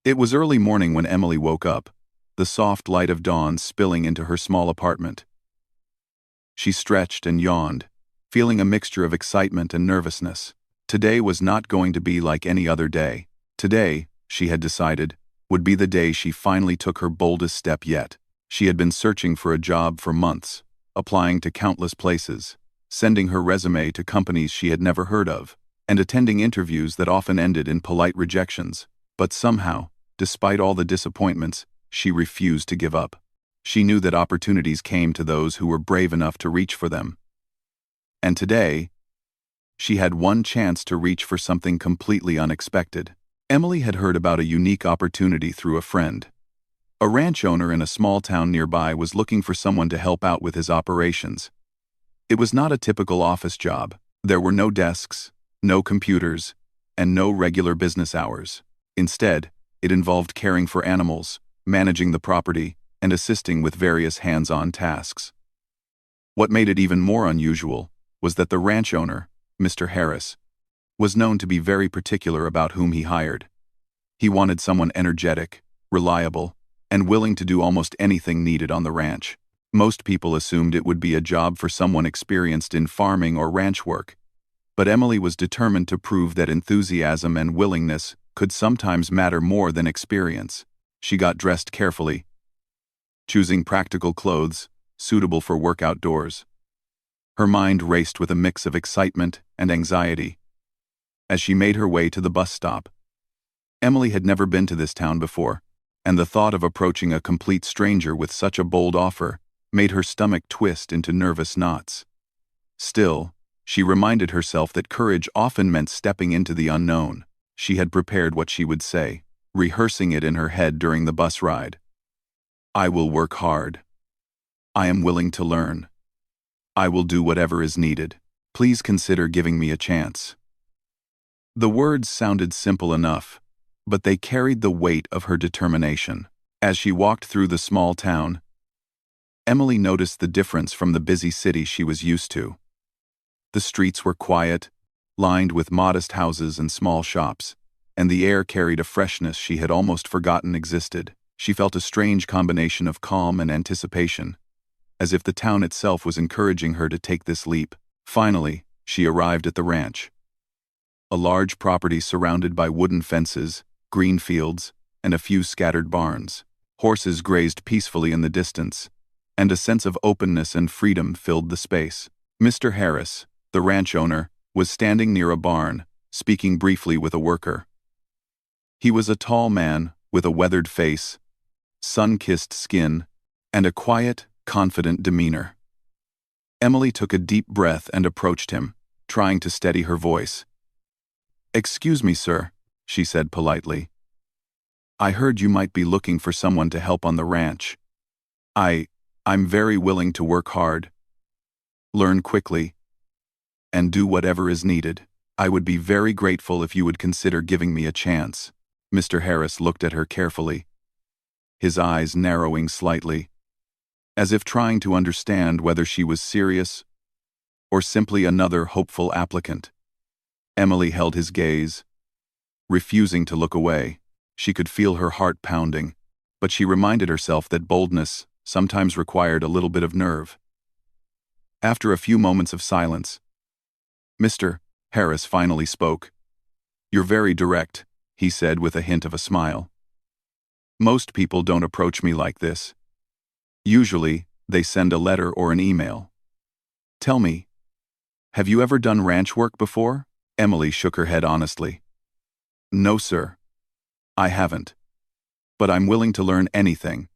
It was early morning when Emily woke up, the soft light of dawn spilling into her small apartment. She stretched and yawned, feeling a mixture of excitement and nervousness. Today was not going to be like any other day. Today, she had decided, would be the day she finally took her boldest step yet. She had been searching for a job for months, applying to countless places, sending her resume to companies she had never heard of, and attending interviews that often ended in polite rejections. But somehow, despite all the disappointments, she refused to give up. She knew that opportunities came to those who were brave enough to reach for them. And today, she had one chance to reach for something completely unexpected. Emily had heard about a unique opportunity through a friend. A ranch owner in a small town nearby was looking for someone to help out with his operations. It was not a typical office job. There were no desks, no computers, and no regular business hours. Instead, it involved caring for animals, managing the property, and assisting with various hands-on tasks. What made it even more unusual was that the ranch owner, Mr. Harris, was known to be very particular about whom he hired. He wanted someone energetic, reliable, and willing to do almost anything needed on the ranch. Most people assumed it would be a job for someone experienced in farming or ranch work, but Emily was determined to prove that enthusiasm and willingness could sometimes matter more than experience. She got dressed carefully, choosing practical clothes suitable for work outdoors. Her mind raced with a mix of excitement and anxiety. As she made her way to the bus stop, Emily had never been to this town before, and the thought of approaching a complete stranger with such a bold offer made her stomach twist into nervous knots. Still, she reminded herself that courage often meant stepping into the unknown. She had prepared what she would say, rehearsing it in her head during the bus ride. "I will work hard. I am willing to learn. I will do whatever is needed. Please consider giving me a chance." The words sounded simple enough, but they carried the weight of her determination. As she walked through the small town, Emily noticed the difference from the busy city she was used to. The streets were quiet, lined with modest houses and small shops, and the air carried a freshness she had almost forgotten existed. She felt a strange combination of calm and anticipation, as if the town itself was encouraging her to take this leap. Finally, she arrived at the ranch. A large property surrounded by wooden fences, green fields, and a few scattered barns. Horses grazed peacefully in the distance, and a sense of openness and freedom filled the space. Mr. Harris, the ranch owner, was standing near a barn, speaking briefly with a worker. He was a tall man with a weathered face, sun-kissed skin, and a quiet, confident demeanor. Emily took a deep breath and approached him, trying to steady her voice. "Excuse me, sir," she said politely. "I heard you might be looking for someone to help on the ranch. I'm very willing to work hard, learn quickly, and do whatever is needed. I would be very grateful if you would consider giving me a chance." Mr. Harris looked at her carefully, his eyes narrowing slightly, as if trying to understand whether she was serious or simply another hopeful applicant. Emily held his gaze, refusing to look away. She could feel her heart pounding, but she reminded herself that boldness sometimes required a little bit of nerve. After a few moments of silence, Mr. Harris finally spoke. "You're very direct," he said with a hint of a smile. "Most people don't approach me like this. Usually, they send a letter or an email. Tell me, have you ever done ranch work before?" Emily shook her head honestly. "No, sir. I haven't. But I'm willing to learn anything,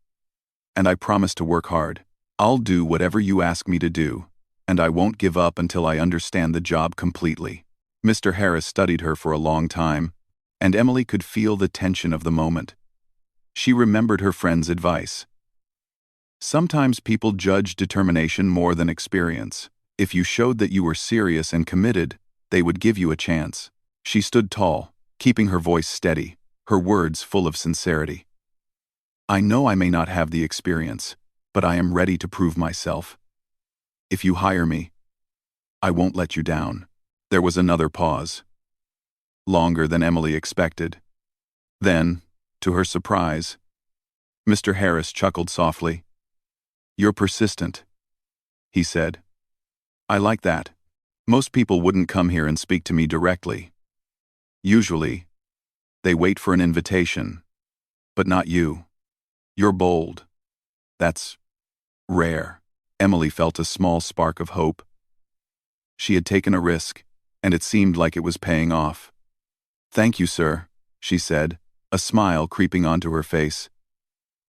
and I promise to work hard. I'll do whatever you ask me to do, and I won't give up until I understand the job completely." Mr. Harris studied her for a long time, and Emily could feel the tension of the moment. She remembered her friend's advice. Sometimes people judge determination more than experience. If you showed that you were serious and committed, they would give you a chance. She stood tall, keeping her voice steady, her words full of sincerity. "I know I may not have the experience, but I am ready to prove myself. If you hire me, I won't let you down." There was another pause, longer than Emily expected. Then, To her surprise, Mr. Harris chuckled softly. "You're persistent," he said. "I like that. Most people wouldn't come here and speak to me directly. Usually, they wait for an invitation. But not you. You're bold. That's rare." Emily felt a small spark of hope. She had taken a risk, and it seemed like it was paying off. "Thank you, sir," she said, a smile creeping onto her face.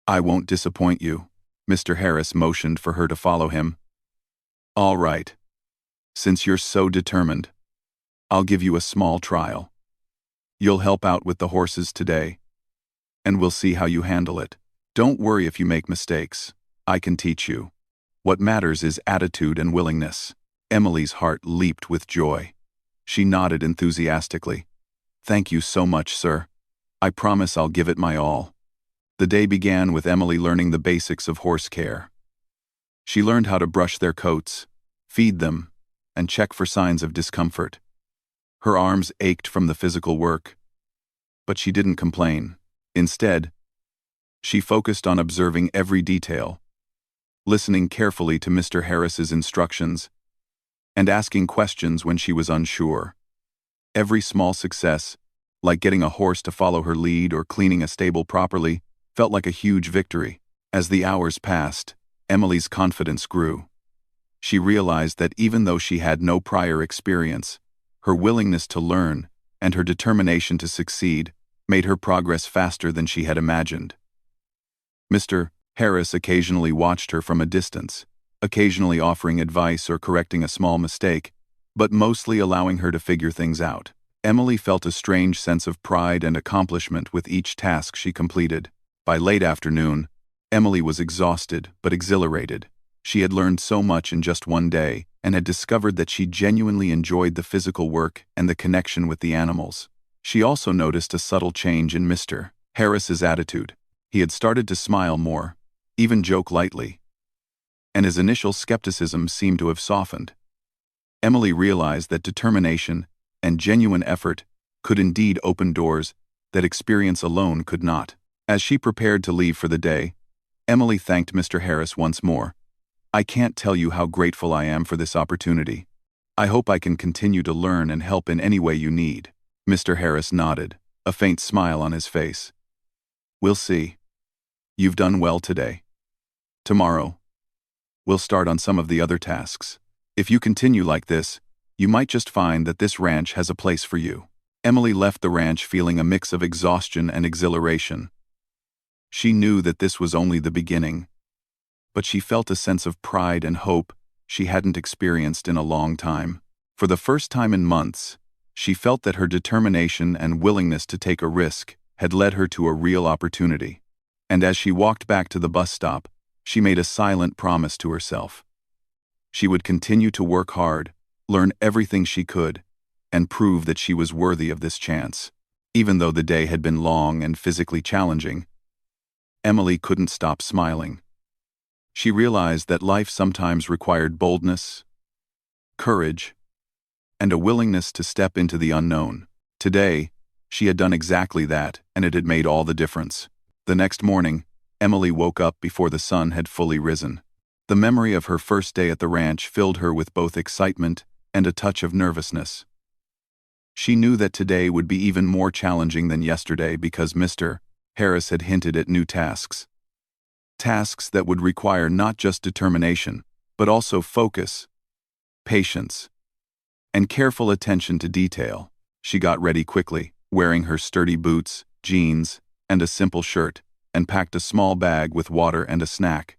"I won't disappoint you." Mr. Harris motioned for her to follow him. "All right. Since you're so determined, I'll give you a small trial. You'll help out with the horses today, and we'll see how you handle it. Don't worry if you make mistakes. I can teach you. What matters is attitude and willingness." Emily's heart leaped with joy. She nodded enthusiastically. "Thank you so much, sir. I promise I'll give it my all." The day began with Emily learning the basics of horse care. She learned how to brush their coats, feed them, and check for signs of discomfort. Her arms ached from the physical work, but she didn't complain. Instead, she focused on observing every detail, listening carefully to Mr. Harris's instructions, and asking questions when she was unsure. Every small success, like getting a horse to follow her lead or cleaning a stable properly, felt like a huge victory. As the hours passed, Emily's confidence grew. She realized that even though she had no prior experience, her willingness to learn and her determination to succeed made her progress faster than she had imagined. Mr. Harris occasionally watched her from a distance, occasionally offering advice or correcting a small mistake, but mostly allowing her to figure things out. Emily felt a strange sense of pride and accomplishment with each task she completed. By late afternoon, Emily was exhausted but exhilarated. She had learned so much in just one day and had discovered that she genuinely enjoyed the physical work and the connection with the animals. She also noticed a subtle change in Mr. Harris's attitude. He had started to smile more, even joke lightly, and his initial skepticism seemed to have softened. Emily realized that determination and genuine effort could indeed open doors that experience alone could not. As she prepared to leave for the day, Emily thanked Mr. Harris once more. "I can't tell you how grateful I am for this opportunity. I hope I can continue to learn and help in any way you need." Mr. Harris nodded, a faint smile on his face. "We'll see. You've done well today. Tomorrow, we'll start on some of the other tasks. If you continue like this, you might just find that this ranch has a place for you." Emily left the ranch feeling a mix of exhaustion and exhilaration. She knew that this was only the beginning, but she felt a sense of pride and hope she hadn't experienced in a long time. For the first time in months, she felt that her determination and willingness to take a risk had led her to a real opportunity. And as she walked back to the bus stop, she made a silent promise to herself. She would continue to work hard, learn everything she could, and prove that she was worthy of this chance. Even though the day had been long and physically challenging, Emily couldn't stop smiling. She realized that life sometimes required boldness, courage, and a willingness to step into the unknown. Today, she had done exactly that, and it had made all the difference. The next morning, Emily woke up before the sun had fully risen. The memory of her first day at the ranch filled her with both excitement and a touch of nervousness. She knew that today would be even more challenging than yesterday because Mr. Harris had hinted at new tasks. Tasks that would require not just determination, but also focus, patience, and careful attention to detail. She got ready quickly, wearing her sturdy boots, jeans, and a simple shirt, and packed a small bag with water and a snack.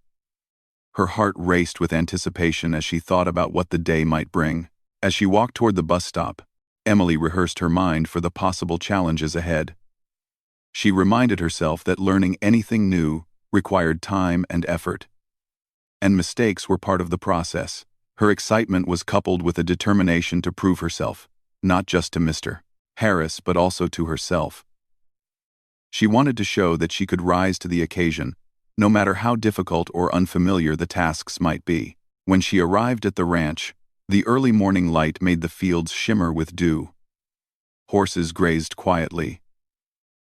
Her heart raced with anticipation as she thought about what the day might bring. As she walked toward the bus stop, Emily rehearsed her mind for the possible challenges ahead. She reminded herself that learning anything new required time and effort, and mistakes were part of the process. Her excitement was coupled with a determination to prove herself, not just to Mr. Harris but also to herself. She wanted to show that she could rise to the occasion, no matter how difficult or unfamiliar the tasks might be. When she arrived at the ranch, the early morning light made the fields shimmer with dew. Horses grazed quietly,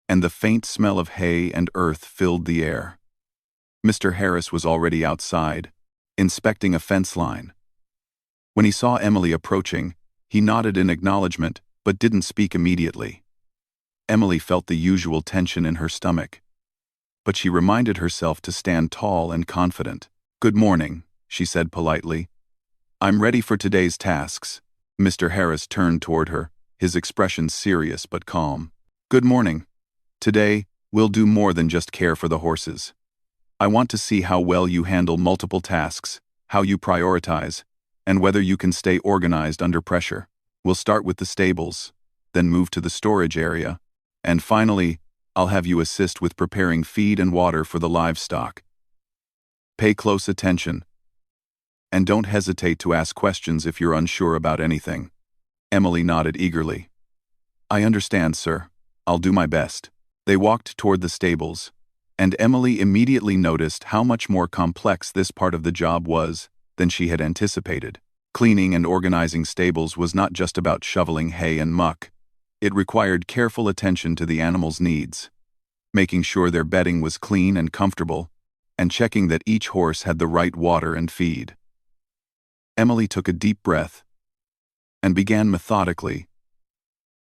and the faint smell of hay and earth filled the air. Mr. Harris was already outside, inspecting a fence line. When he saw Emily approaching, he nodded in acknowledgement but didn't speak immediately. Emily felt the usual tension in her stomach, but she reminded herself to stand tall and confident. "Good morning," she said politely. "I'm ready for today's tasks." Mr. Harris turned toward her, his expression serious but calm. "Good morning. Today, we'll do more than just care for the horses. I want to see how well you handle multiple tasks, how you prioritize, and whether you can stay organized under pressure. We'll start with the stables, then move to the storage area, and finally, I'll have you assist with preparing feed and water for the livestock. Pay close attention, and don't hesitate to ask questions if you're unsure about anything." Emily nodded eagerly. "I understand, sir. I'll do my best." They walked toward the stables, and Emily immediately noticed how much more complex this part of the job was than she had anticipated. Cleaning and organizing stables was not just about shoveling hay and muck. It required careful attention to the animals' needs, making sure their bedding was clean and comfortable, and checking that each horse had the right water and feed. Emily took a deep breath and began methodically,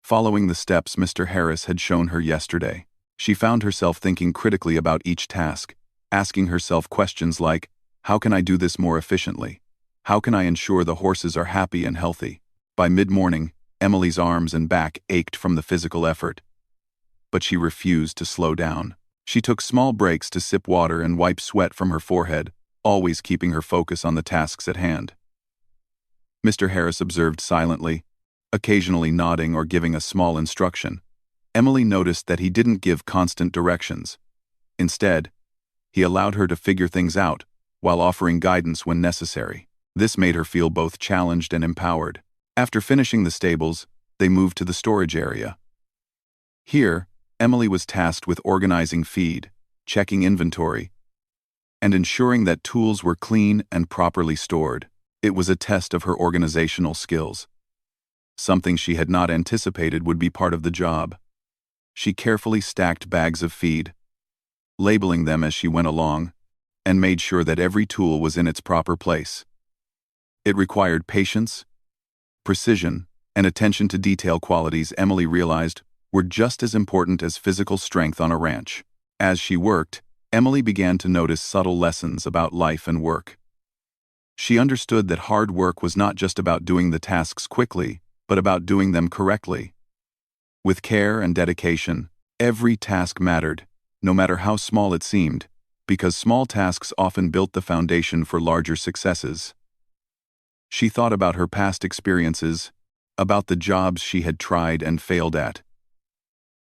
following the steps Mr. Harris had shown her yesterday. She found herself thinking critically about each task, asking herself questions like, "How can I do this more efficiently? How can I ensure the horses are happy and healthy?" By mid-morning, Emily's arms and back ached from the physical effort, but she refused to slow down. She took small breaks to sip water and wipe sweat from her forehead, always keeping her focus on the tasks at hand. Mr. Harris observed silently, occasionally nodding or giving a small instruction. Emily noticed that he didn't give constant directions. Instead, he allowed her to figure things out, while offering guidance when necessary. This made her feel both challenged and empowered. After finishing the stables, they moved to the storage area. Here, Emily was tasked with organizing feed, checking inventory, and ensuring that tools were clean and properly stored. It was a test of her organizational skills, something she had not anticipated would be part of the job. She carefully stacked bags of feed, labeling them as she went along, and made sure that every tool was in its proper place. It required patience, precision, and attention to detail, qualities Emily realized were just as important as physical strength on a ranch. As she worked, Emily began to notice subtle lessons about life and work. She understood that hard work was not just about doing the tasks quickly, but about doing them correctly. With care and dedication, every task mattered, no matter how small it seemed, because small tasks often built the foundation for larger successes. She thought about her past experiences, about the jobs she had tried and failed at,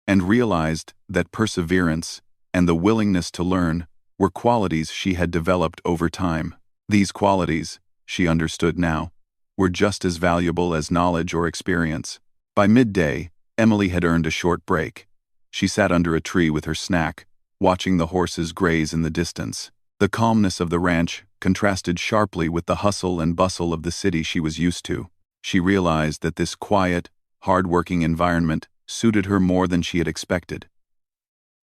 and realized that perseverance and the willingness to learn were qualities she had developed over time. These qualities, she understood now, were just as valuable as knowledge or experience. By midday, Emily had earned a short break. She sat under a tree with her snack, watching the horses graze in the distance. The calmness of the ranch contrasted sharply with the hustle and bustle of the city she was used to. She realized that this quiet, hard-working environment suited her more than she had expected.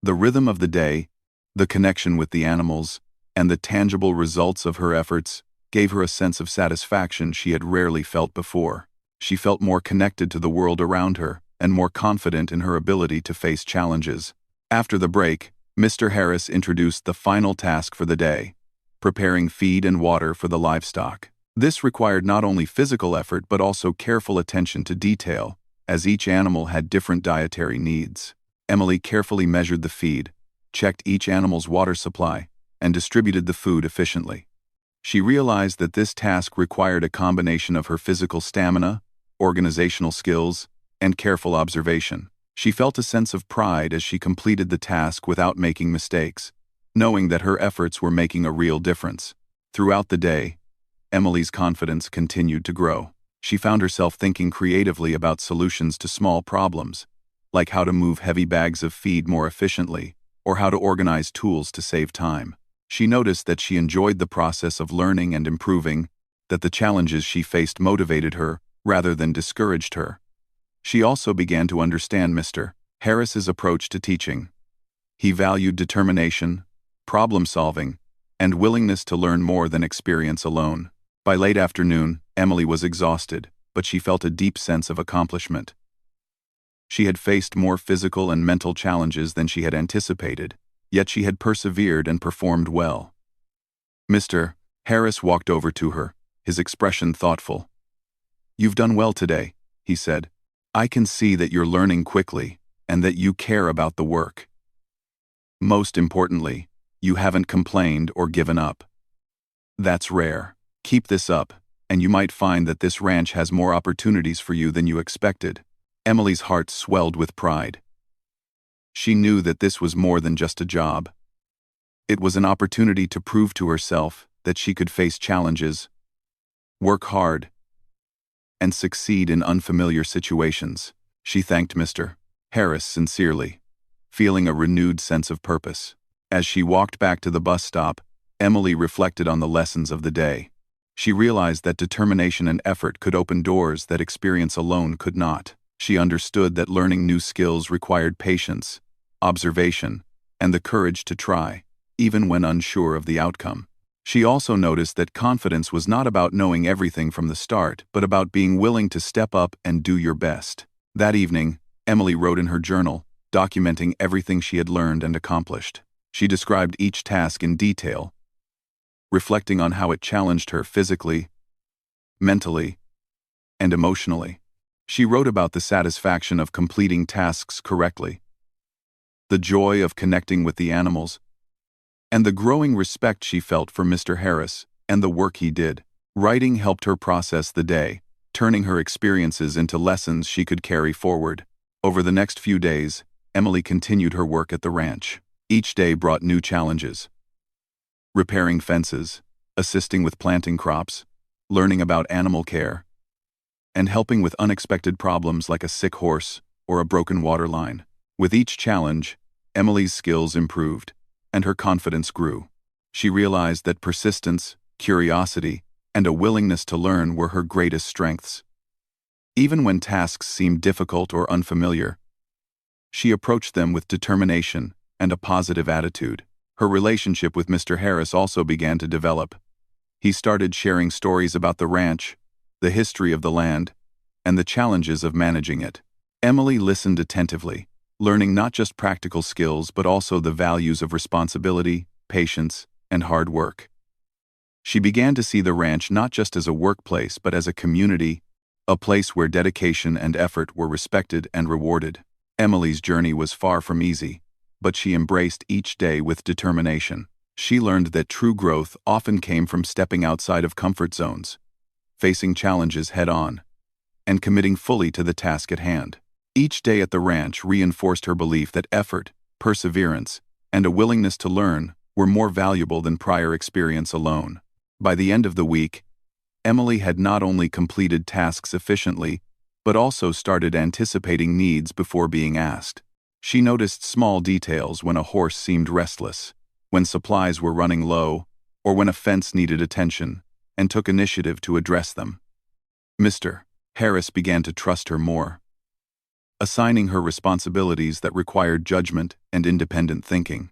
The rhythm of the day, the connection with the animals, and the tangible results of her efforts gave her a sense of satisfaction she had rarely felt before. She felt more connected to the world around her and more confident in her ability to face challenges. After the break, Mr. Harris introduced the final task for the day: preparing feed and water for the livestock. This required not only physical effort but also careful attention to detail, as each animal had different dietary needs. Emily carefully measured the feed, checked each animal's water supply, and distributed the food efficiently. She realized that this task required a combination of her physical stamina, organizational skills, and careful observation. She felt a sense of pride as she completed the task without making mistakes, knowing that her efforts were making a real difference. Throughout the day, Emily's confidence continued to grow. She found herself thinking creatively about solutions to small problems, like how to move heavy bags of feed more efficiently, or how to organize tools to save time. She noticed that she enjoyed the process of learning and improving, that the challenges she faced motivated her rather than discouraged her. She also began to understand Mr. Harris's approach to teaching. He valued determination, problem-solving, and willingness to learn more than experience alone. By late afternoon, Emily was exhausted, but she felt a deep sense of accomplishment. She had faced more physical and mental challenges than she had anticipated, yet she had persevered and performed well. Mr. Harris walked over to her, his expression thoughtful. "You've done well today," he said. "I can see that you're learning quickly, and that you care about the work. Most importantly, you haven't complained or given up. That's rare. Keep this up, and you might find that this ranch has more opportunities for you than you expected." Emily's heart swelled with pride. She knew that this was more than just a job. It was an opportunity to prove to herself that she could face challenges, work hard, and succeed in unfamiliar situations. She thanked Mr. Harris sincerely, feeling a renewed sense of purpose. As she walked back to the bus stop, Emily reflected on the lessons of the day. She realized that determination and effort could open doors that experience alone could not. She understood that learning new skills required patience, observation, and the courage to try, even when unsure of the outcome. She also noticed that confidence was not about knowing everything from the start, but about being willing to step up and do your best. That evening, Emily wrote in her journal, documenting everything she had learned and accomplished. She described each task in detail, reflecting on how it challenged her physically, mentally, and emotionally. She wrote about the satisfaction of completing tasks correctly, the joy of connecting with the animals, and the growing respect she felt for Mr. Harris and the work he did. Writing helped her process the day, turning her experiences into lessons she could carry forward. Over the next few days, Emily continued her work at the ranch. Each day brought new challenges. Repairing fences, assisting with planting crops, learning about animal care, and helping with unexpected problems like a sick horse or a broken water line. With each challenge, Emily's skills improved, and her confidence grew. She realized that persistence, curiosity, and a willingness to learn were her greatest strengths. Even when tasks seemed difficult or unfamiliar, she approached them with determination and a positive attitude. Her relationship with Mr. Harris also began to develop. He started sharing stories about the ranch, the history of the land, and the challenges of managing it. Emily listened attentively, learning not just practical skills but also the values of responsibility, patience, and hard work. She began to see the ranch not just as a workplace but as a community, a place where dedication and effort were respected and rewarded. Emily's journey was far from easy, but she embraced each day with determination. She learned that true growth often came from stepping outside of comfort zones, facing challenges head-on, and committing fully to the task at hand. Each day at the ranch reinforced her belief that effort, perseverance, and a willingness to learn were more valuable than prior experience alone. By the end of the week, Emily had not only completed tasks efficiently, but also started anticipating needs before being asked. She noticed small details when a horse seemed restless, when supplies were running low, or when a fence needed attention, and took initiative to address them. Mr. Harris began to trust her more, assigning her responsibilities that required judgment and independent thinking.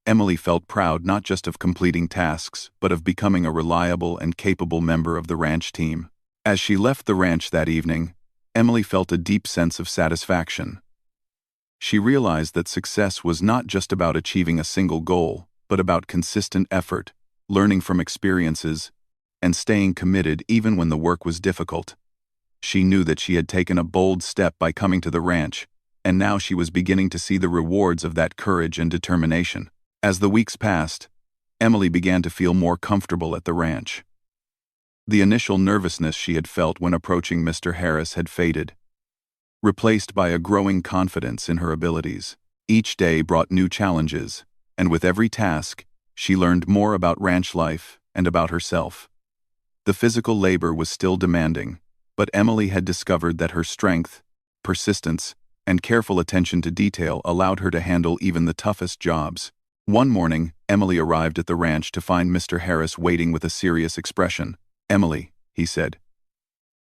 Emily felt proud not just of completing tasks, but of becoming a reliable and capable member of the ranch team. As she left the ranch that evening, Emily felt a deep sense of satisfaction. She realized that success was not just about achieving a single goal, but about consistent effort, learning from experiences, and staying committed even when the work was difficult. She knew that she had taken a bold step by coming to the ranch, and now she was beginning to see the rewards of that courage and determination. As the weeks passed, Emily began to feel more comfortable at the ranch. The initial nervousness she had felt when approaching Mr. Harris had faded, replaced by a growing confidence in her abilities. Each day brought new challenges, and with every task, she learned more about ranch life and about herself. The physical labor was still demanding, but Emily had discovered that her strength, persistence, and careful attention to detail allowed her to handle even the toughest jobs. One morning, Emily arrived at the ranch to find Mr. Harris waiting with a serious expression. "Emily," he said,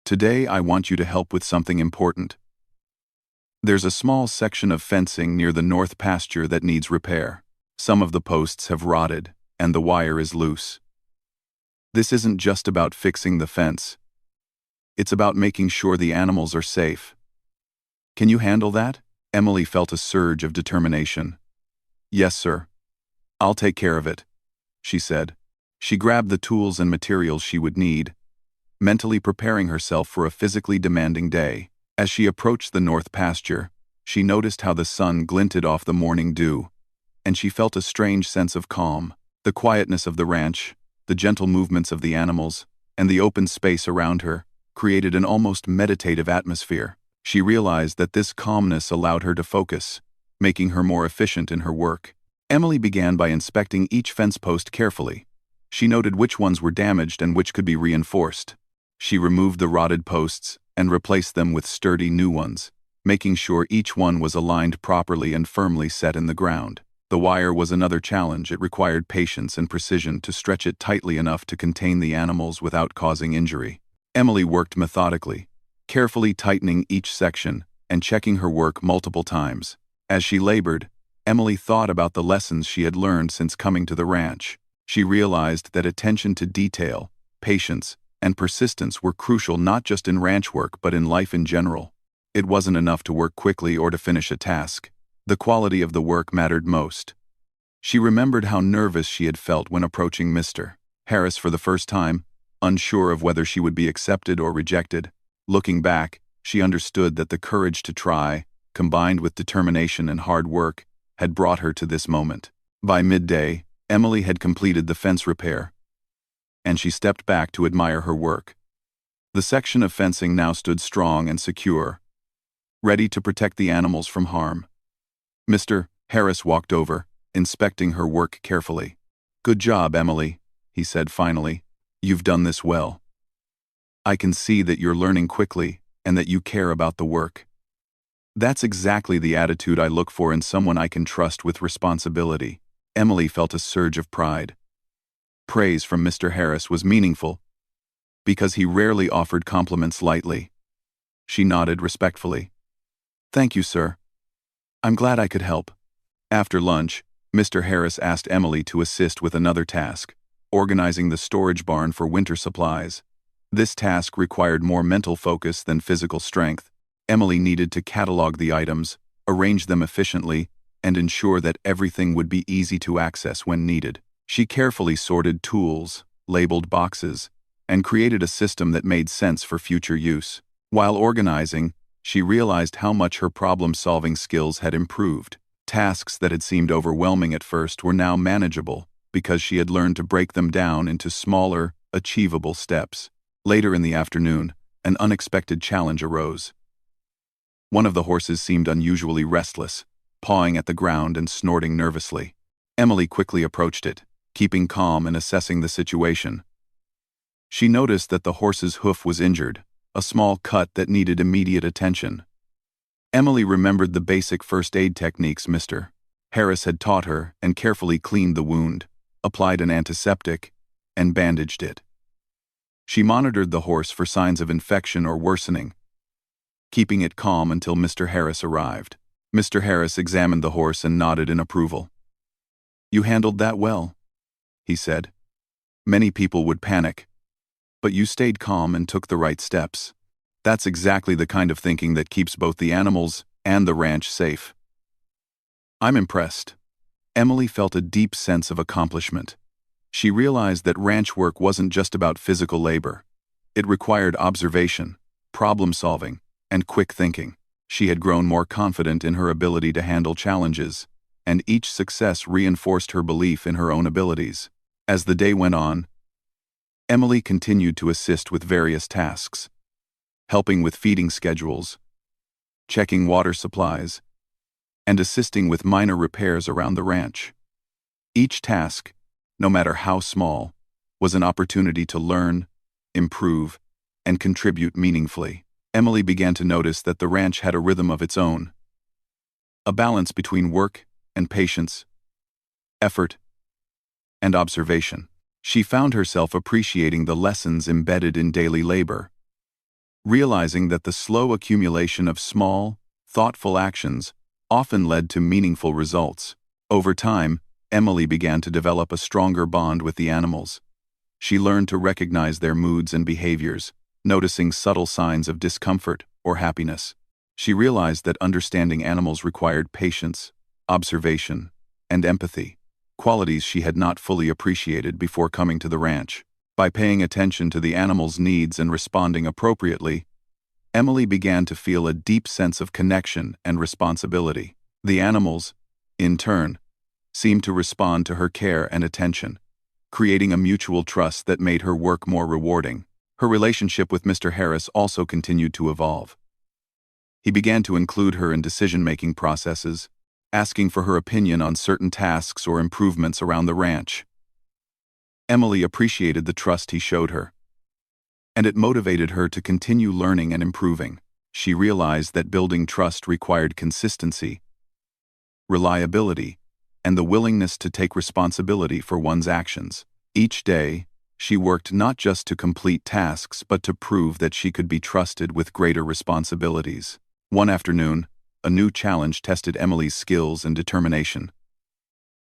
"today I want you to help with something important." There's a small section of fencing near the north pasture that needs repair. Some of the posts have rotted, and the wire is loose. This isn't just about fixing the fence. It's about making sure the animals are safe. Can you handle that? Emily felt a surge of determination. Yes, sir. I'll take care of it, she said. She grabbed the tools and materials she would need, mentally preparing herself for a physically demanding day. As she approached the north pasture, she noticed how the sun glinted off the morning dew, and she felt a strange sense of calm. The quietness of the ranch, the gentle movements of the animals, and the open space around her created an almost meditative atmosphere. She realized that this calmness allowed her to focus, making her more efficient in her work. Emily began by inspecting each fence post carefully. She noted which ones were damaged and which could be reinforced. She removed the rotted posts and replaced them with sturdy new ones, making sure each one was aligned properly and firmly set in the ground. The wire was another challenge. It required patience and precision to stretch it tightly enough to contain the animals without causing injury. Emily worked methodically, carefully tightening each section and checking her work multiple times. As she labored, Emily thought about the lessons she had learned since coming to the ranch. She realized that attention to detail, patience, and persistence were crucial not just in ranch work but in life in general. It wasn't enough to work quickly or to finish a task. The quality of the work mattered most. She remembered how nervous she had felt when approaching Mr. Harris for the first time, unsure of whether she would be accepted or rejected. Looking back, she understood that the courage to try, combined with determination and hard work, had brought her to this moment. By midday, Emily had completed the fence repair, and she stepped back to admire her work. The section of fencing now stood strong and secure, ready to protect the animals from harm. Mr. Harris walked over, inspecting her work carefully. "Good job, Emily," he said finally. "You've done this well. I can see that you're learning quickly and that you care about the work. That's exactly the attitude I look for in someone I can trust with responsibility." Emily felt a surge of pride. Praise from Mr. Harris was meaningful, because he rarely offered compliments lightly. She nodded respectfully. "Thank you, sir. I'm glad I could help." After lunch, Mr. Harris asked Emily to assist with another task, organizing the storage barn for winter supplies. This task required more mental focus than physical strength. Emily needed to catalog the items, arrange them efficiently, and ensure that everything would be easy to access when needed. She carefully sorted tools, labeled boxes, and created a system that made sense for future use. While organizing, she realized how much her problem-solving skills had improved. Tasks that had seemed overwhelming at first were now manageable because she had learned to break them down into smaller, achievable steps. Later in the afternoon, an unexpected challenge arose. One of the horses seemed unusually restless, pawing at the ground and snorting nervously. Emily quickly approached it, keeping calm and assessing the situation. She noticed that the horse's hoof was injured, a small cut that needed immediate attention. Emily remembered the basic first aid techniques Mr. Harris had taught her and carefully cleaned the wound, applied an antiseptic, and bandaged it. She monitored the horse for signs of infection or worsening, keeping it calm until Mr. Harris arrived. Mr. Harris examined the horse and nodded in approval. "You handled that well," he said. "Many people would panic, but you stayed calm and took the right steps. That's exactly the kind of thinking that keeps both the animals and the ranch safe." "I'm impressed." Emily felt a deep sense of accomplishment. She realized that ranch work wasn't just about physical labor. It required observation, problem-solving, and quick thinking. She had grown more confident in her ability to handle challenges, and each success reinforced her belief in her own abilities. As the day went on, Emily continued to assist with various tasks, helping with feeding schedules, checking water supplies, and assisting with minor repairs around the ranch. Each task, no matter how small, was an opportunity to learn, improve, and contribute meaningfully. Emily began to notice that the ranch had a rhythm of its own, a balance between work and patience, effort and observation. She found herself appreciating the lessons embedded in daily labor, realizing that the slow accumulation of small, thoughtful actions often led to meaningful results. Over time, Emily began to develop a stronger bond with the animals. She learned to recognize their moods and behaviors, noticing subtle signs of discomfort or happiness. She realized that understanding animals required patience, observation, and empathy, qualities she had not fully appreciated before coming to the ranch. By paying attention to the animals' needs and responding appropriately, Emily began to feel a deep sense of connection and responsibility. The animals, in turn, seemed to respond to her care and attention, creating a mutual trust that made her work more rewarding. Her relationship with Mr. Harris also continued to evolve. He began to include her in decision-making processes, asking for her opinion on certain tasks or improvements around the ranch. Emily appreciated the trust he showed her, and it motivated her to continue learning and improving. She realized that building trust required consistency, reliability, and the willingness to take responsibility for one's actions. Each day, she worked not just to complete tasks but to prove that she could be trusted with greater responsibilities. One afternoon, a new challenge tested Emily's skills and determination.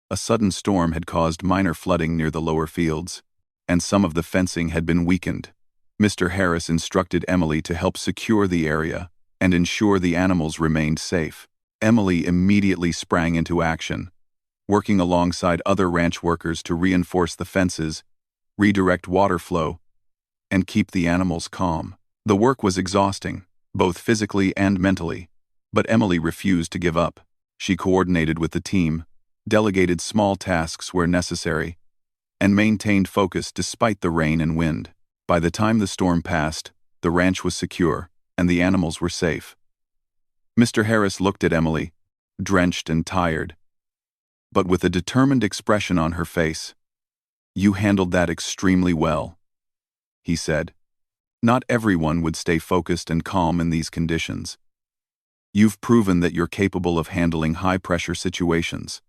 A sudden storm had caused minor flooding near the lower fields, and some of the fencing had been weakened. Mr. Harris instructed Emily to help secure the area and ensure the animals remained safe. Emily immediately sprang into action, working alongside other ranch workers to reinforce the fences, redirect water flow, and keep the animals calm. The work was exhausting, both physically and mentally, but Emily refused to give up. She coordinated with the team, delegated small tasks where necessary, and maintained focus despite the rain and wind. By the time the storm passed, the ranch was secure, and the animals were safe. Mr. Harris looked at Emily, drenched and tired, but with a determined expression on her face. "You handled that extremely well," he said. "Not everyone would stay focused and calm in these conditions. You've proven that you're capable of handling high-pressure situations.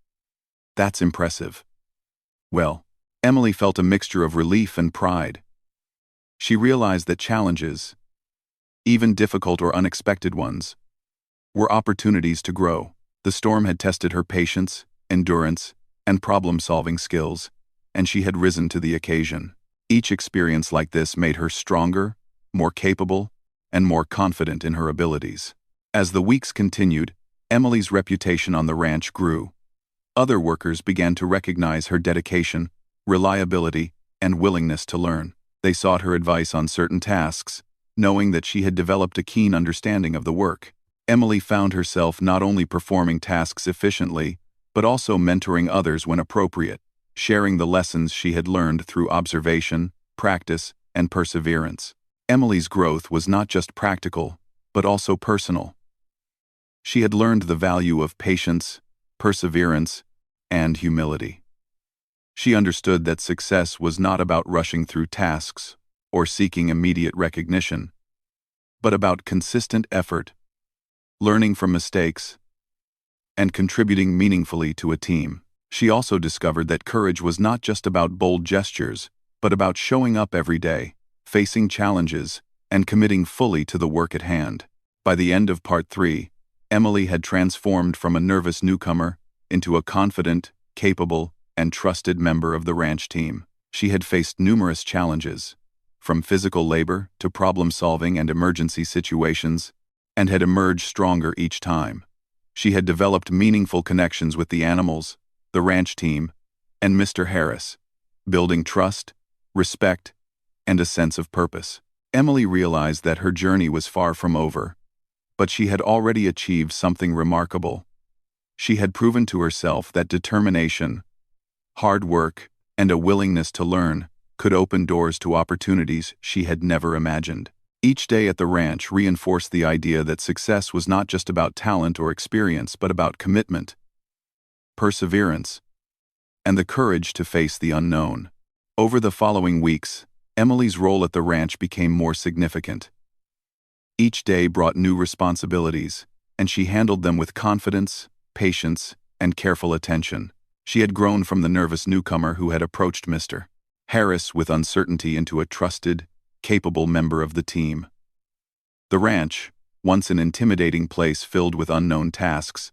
That's impressive." Well, Emily felt a mixture of relief and pride. She realized that challenges, even difficult or unexpected ones, were opportunities to grow. The storm had tested her patience, endurance, and problem-solving skills, and she had risen to the occasion. Each experience like this made her stronger, more capable, and more confident in her abilities. As the weeks continued, Emily's reputation on the ranch grew. Other workers began to recognize her dedication, reliability, and willingness to learn. They sought her advice on certain tasks, knowing that she had developed a keen understanding of the work. Emily found herself not only performing tasks efficiently, but also mentoring others when appropriate, sharing the lessons she had learned through observation, practice, and perseverance. Emily's growth was not just practical, but also personal. She had learned the value of patience, perseverance, and humility. She understood that success was not about rushing through tasks or seeking immediate recognition, but about consistent effort, learning from mistakes, and contributing meaningfully to a team. She also discovered that courage was not just about bold gestures, but about showing up every day, facing challenges, and committing fully to the work at hand. By the end of Part 3, Emily had transformed from a nervous newcomer into a confident, capable, and trusted member of the ranch team. She had faced numerous challenges, from physical labor to problem-solving and emergency situations, and had emerged stronger each time. She had developed meaningful connections with the animals, the ranch team, and Mr. Harris, building trust, respect, and a sense of purpose. Emily realized that her journey was far from over, but she had already achieved something remarkable. She had proven to herself that determination, hard work, and a willingness to learn could open doors to opportunities she had never imagined. Each day at the ranch reinforced the idea that success was not just about talent or experience but about commitment, perseverance, and the courage to face the unknown. Over the following weeks, Emily's role at the ranch became more significant. Each day brought new responsibilities, and she handled them with confidence, patience, and careful attention. She had grown from the nervous newcomer who had approached Mr. Harris with uncertainty into a trusted, capable member of the team. The ranch, once an intimidating place filled with unknown tasks,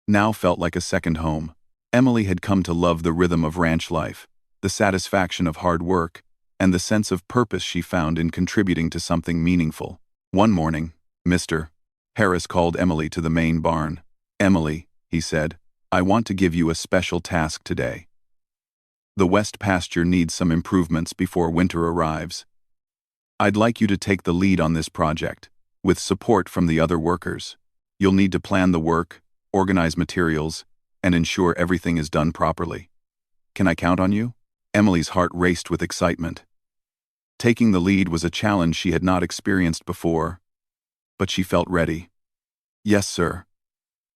now felt like a second home. Emily had come to love the rhythm of ranch life, the satisfaction of hard work, and the sense of purpose she found in contributing to something meaningful. One morning, Mr. Harris called Emily to the main barn. "Emily," he said, "I want to give you a special task today. The west pasture needs some improvements before winter arrives. I'd like you to take the lead on this project, with support from the other workers. You'll need to plan the work, organize materials, and ensure everything is done properly. Can I count on you?" Emily's heart raced with excitement. Taking the lead was a challenge she had not experienced before, but she felt ready. "Yes, sir,"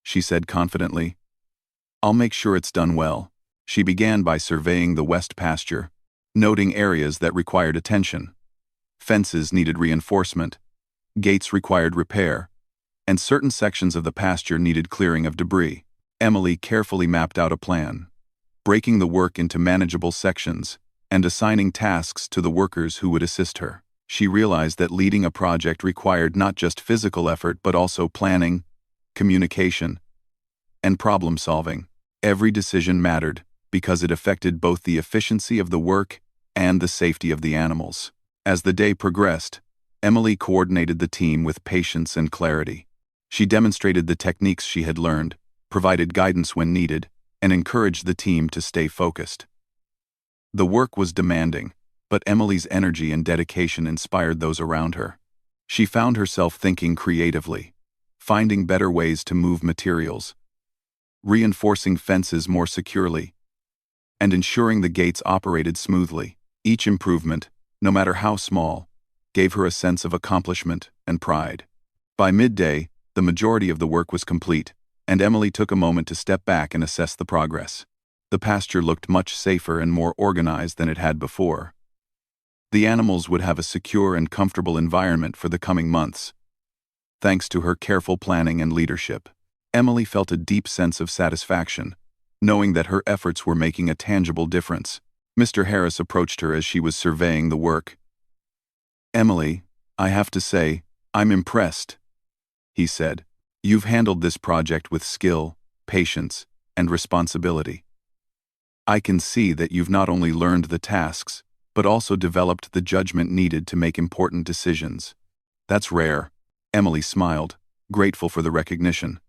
she said confidently. "I'll make sure it's done well." She began by surveying the west pasture, noting areas that required attention. Fences needed reinforcement, gates required repair, and certain sections of the pasture needed clearing of debris. Emily carefully mapped out a plan, breaking the work into manageable sections and assigning tasks to the workers who would assist her. She realized that leading a project required not just physical effort but also planning, communication, and problem-solving. Every decision mattered because it affected both the efficiency of the work and the safety of the animals. As the day progressed, Emily coordinated the team with patience and clarity. She demonstrated the techniques she had learned, provided guidance when needed, and encouraged the team to stay focused. The work was demanding, but Emily's energy and dedication inspired those around her. She found herself thinking creatively, finding better ways to move materials, reinforcing fences more securely, and ensuring the gates operated smoothly. Each improvement, no matter how small, gave her a sense of accomplishment and pride. By midday, the majority of the work was complete, and Emily took a moment to step back and assess the progress. The pasture looked much safer and more organized than it had before. The animals would have a secure and comfortable environment for the coming months. Thanks to her careful planning and leadership, Emily felt a deep sense of satisfaction, knowing that her efforts were making a tangible difference. Mr. Harris approached her as she was surveying the work. "Emily, I have to say, I'm impressed," he said. "You've handled this project with skill, patience, and responsibility. I can see that you've not only learned the tasks, but also developed the judgment needed to make important decisions. That's rare." Emily smiled, grateful for the recognition.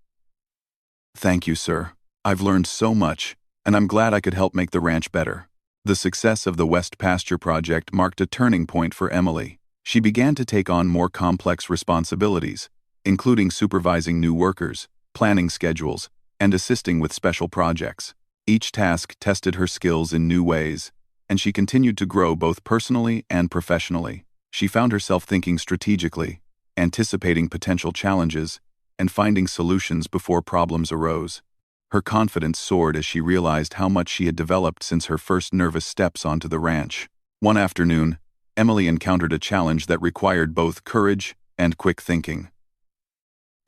"Thank you, sir. I've learned so much, and I'm glad I could help make the ranch better." The success of the West Pasture project marked a turning point for Emily. She began to take on more complex responsibilities, including supervising new workers, planning schedules, and assisting with special projects. Each task tested her skills in new ways, and she continued to grow both personally and professionally. She found herself thinking strategically, anticipating potential challenges, and finding solutions before problems arose. Her confidence soared as she realized how much she had developed since her first nervous steps onto the ranch. One afternoon, Emily encountered a challenge that required both courage and quick thinking.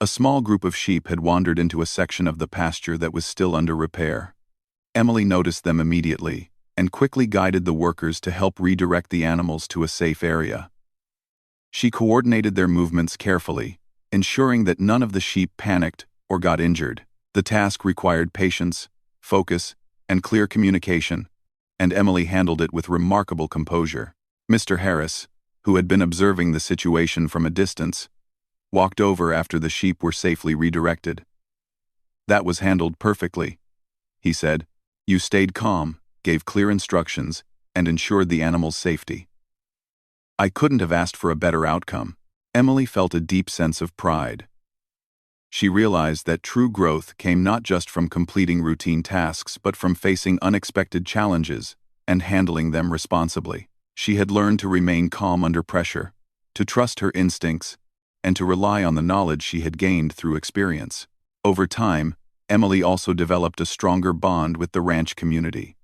A small group of sheep had wandered into a section of the pasture that was still under repair. Emily noticed them immediately and quickly guided the workers to help redirect the animals to a safe area. She coordinated their movements carefully, ensuring that none of the sheep panicked or got injured. The task required patience, focus, and clear communication, and Emily handled it with remarkable composure. Mr. Harris, who had been observing the situation from a distance, walked over after the sheep were safely redirected. "That was handled perfectly," he said. "You stayed calm, gave clear instructions, and ensured the animals' safety. I couldn't have asked for a better outcome." Emily felt a deep sense of pride. She realized that true growth came not just from completing routine tasks but from facing unexpected challenges and handling them responsibly. She had learned to remain calm under pressure, to trust her instincts, and to rely on the knowledge she had gained through experience. Over time, Emily also developed a stronger bond with the ranch community.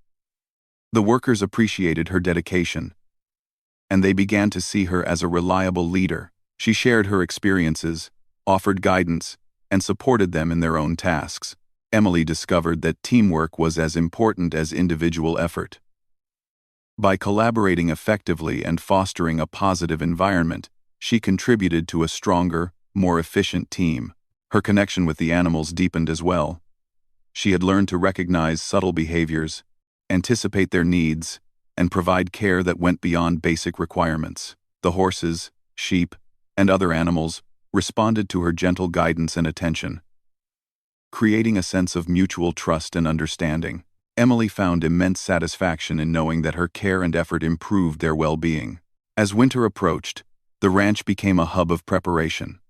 The workers appreciated her dedication, and they began to see her as a reliable leader. She shared her experiences, offered guidance, and supported them in their own tasks. Emily discovered that teamwork was as important as individual effort. By collaborating effectively and fostering a positive environment, she contributed to a stronger, more efficient team. Her connection with the animals deepened as well. She had learned to recognize subtle behaviors, anticipate their needs, and provide care that went beyond basic requirements. The horses, sheep, and other animals responded to her gentle guidance and attention, creating a sense of mutual trust and understanding. Emily found immense satisfaction in knowing that her care and effort improved their well-being. As winter approached, the ranch became a hub of preparation.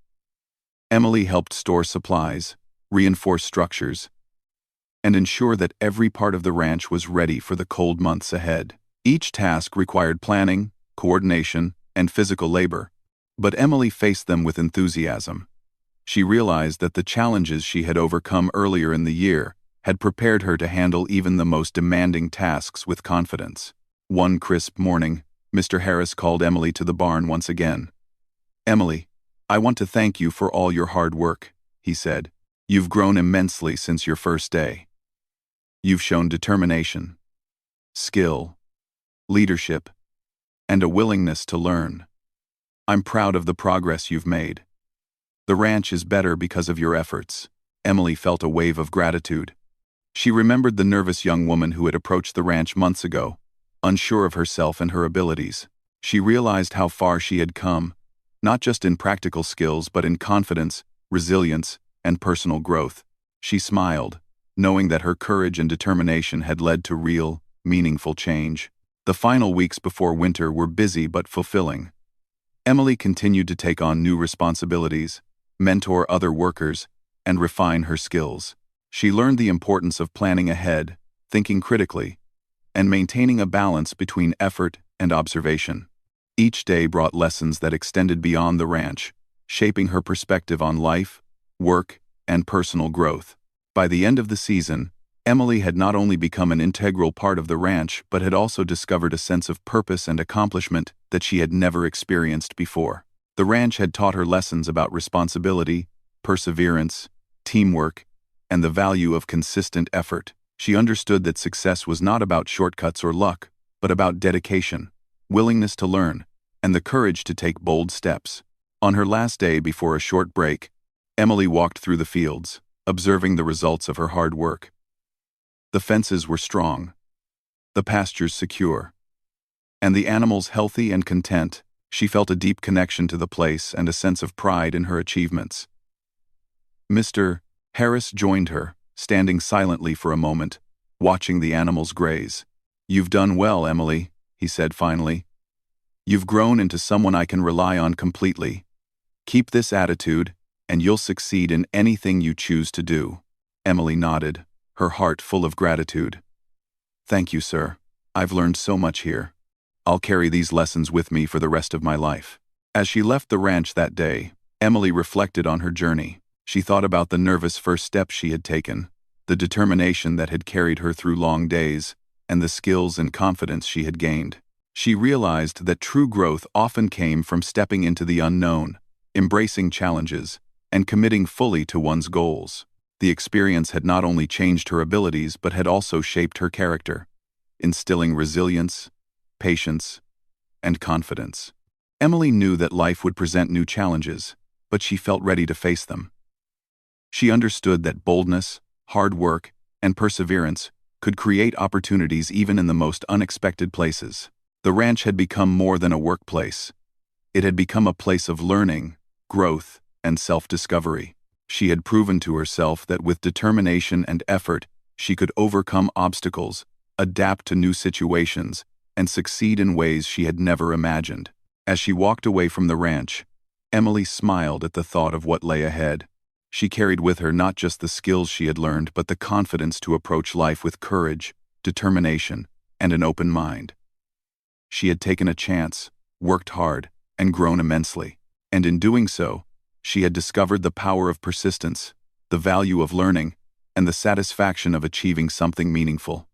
Emily helped store supplies, reinforce structures, and ensure that every part of the ranch was ready for the cold months ahead. Each task required planning, coordination, and physical labor, but Emily faced them with enthusiasm. She realized that the challenges she had overcome earlier in the year had prepared her to handle even the most demanding tasks with confidence. One crisp morning, Mr. Harris called Emily to the barn once again. "Emily, I want to thank you for all your hard work," he said. "You've grown immensely since your first day. You've shown determination, skill, leadership, and a willingness to learn. I'm proud of the progress you've made. The ranch is better because of your efforts." Emily felt a wave of gratitude. She remembered the nervous young woman who had approached the ranch months ago, unsure of herself and her abilities. She realized how far she had come, not just in practical skills but in confidence, resilience, and personal growth. She smiled, knowing that her courage and determination had led to real, meaningful change. The final weeks before winter were busy but fulfilling. Emily continued to take on new responsibilities, mentor other workers, and refine her skills. She learned the importance of planning ahead, thinking critically, and maintaining a balance between effort and observation. Each day brought lessons that extended beyond the ranch, shaping her perspective on life, work, and personal growth. By the end of the season, Emily had not only become an integral part of the ranch but had also discovered a sense of purpose and accomplishment that she had never experienced before. The ranch had taught her lessons about responsibility, perseverance, teamwork, and the value of consistent effort. She understood that success was not about shortcuts or luck, but about dedication, willingness to learn, and the courage to take bold steps. On her last day before a short break, Emily walked through the fields, observing the results of her hard work. The fences were strong, the pastures secure, and the animals healthy and content. She felt a deep connection to the place and a sense of pride in her achievements. Mr. Harris joined her, standing silently for a moment, watching the animals graze. "You've done well, Emily," he said finally. "You've grown into someone I can rely on completely. Keep this attitude, and you'll succeed in anything you choose to do." Emily nodded, her heart full of gratitude. "Thank you, sir. I've learned so much here. I'll carry these lessons with me for the rest of my life." As she left the ranch that day, Emily reflected on her journey. She thought about the nervous first steps she had taken, the determination that had carried her through long days, and the skills and confidence she had gained. She realized that true growth often came from stepping into the unknown, embracing challenges, and committing fully to one's goals. The experience had not only changed her abilities but had also shaped her character, instilling resilience, patience, and confidence. Emily knew that life would present new challenges, but she felt ready to face them. She understood that boldness, hard work, and perseverance could create opportunities even in the most unexpected places. The ranch had become more than a workplace. It had become a place of learning, growth, and self-discovery. She had proven to herself that with determination and effort, she could overcome obstacles, adapt to new situations, and succeed in ways she had never imagined. As she walked away from the ranch, Emily smiled at the thought of what lay ahead. She carried with her not just the skills she had learned but the confidence to approach life with courage, determination, and an open mind. She had taken a chance, worked hard, and grown immensely. And in doing so, she had discovered the power of persistence, the value of learning, and the satisfaction of achieving something meaningful.